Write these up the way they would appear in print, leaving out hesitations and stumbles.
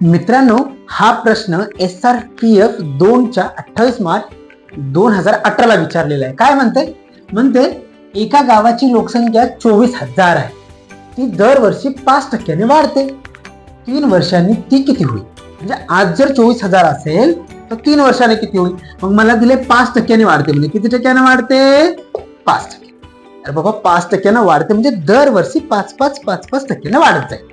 मित्रांनो, हा प्रश्न SRPF 2च्या 28 मार्च 2018ला विचारलेला आहे. काय म्हणते एका गावाची लोकसंख्या 24,000 आहे. ती दरवर्षी 5% वाढते. 3 वर्षांनी ती किती होईल? म्हणजे आज जर 24,000 असेल तर 3 वर्षांनी किती होईल? मग मला दिले 5% वाढते. म्हणजे किती टक्क्याने वाढते? 5%. अरे बाबा, 5% वाढते म्हणजे दरवर्षी 5% वाढत जाईल.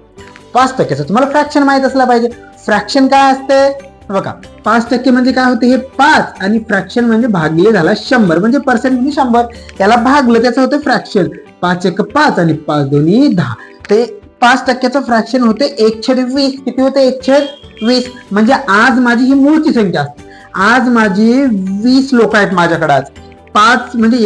5%चं तुम्हाला फ्रॅक्शन माहित असला पाहिजे. फ्रॅक्शन काय असते बघा, 5% म्हणजे काय होते? हे 5 आणि फ्रॅक्शन म्हणजे भागले झाला 100, म्हणजे पर्सेंट म्हणजे 100. त्याला भागलं त्याचं होतं फ्रॅक्शन. 5 एक 5 आणि 5 दोन्ही 10. ते 5%चं फ्रॅक्शन होते 1/20. किती होते? 1/20. म्हणजे आज माझी ही मूळची संख्या असते. आज माझी 20 लोक आहेत माझ्याकडे. आज 5 म्हणजे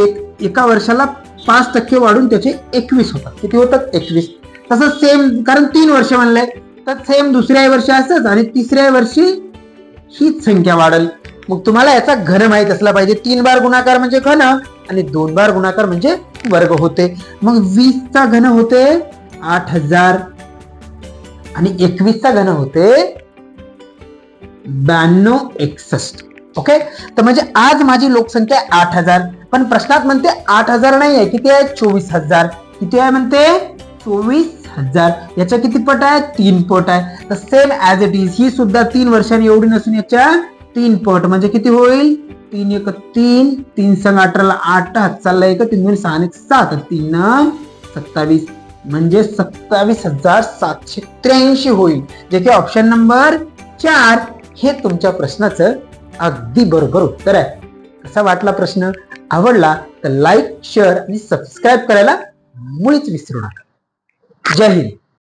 एका वर्षाला 5% वाढून त्याचे 21 होतात. किती होतात? 21. तसं सेम, कारण 3 वर्ष म्हणलंय तर सेम दुसऱ्या वर्षी असंच आणि तिसऱ्या वर्षी हीच संख्या वाढेल. मग तुम्हाला याचा घन माहित असला पाहिजे. 3 बार गुणाकार म्हणजे घन आणि 2 बार गुणाकार म्हणजे वर्ग होते. मग 20चा घन होते 8,000 आणि 21चा घन होते 9261. ओके, तर म्हणजे आज माझी लोकसंख्या 8,000. पण प्रश्नात म्हणते 8,000 नाही आहे. किती आहे? 24,000. किती आहे म्हणते? 24,000. याच्या किती पट आहे? 3 पट आहे. तर same as it is he सुद्धा 3 वर्षांनी एवढी नसून याच्या 3 पट. म्हणजे किती होईल? 3 एक 3, 3 संग 18ला 8, हात चालला एक 3 2 6 एक 7, 3 27. म्हणजे 27,783 होईल. जे की ऑप्शन नंबर 4 हे तुमच्या प्रश्नाचं अगदी बरोबर उत्तर आहे. कसा वाटला प्रश्न? आवडला तर लाईक, शेअर आणि सबस्क्राईब करायला मुळीच विसरू नका. जय हिंद.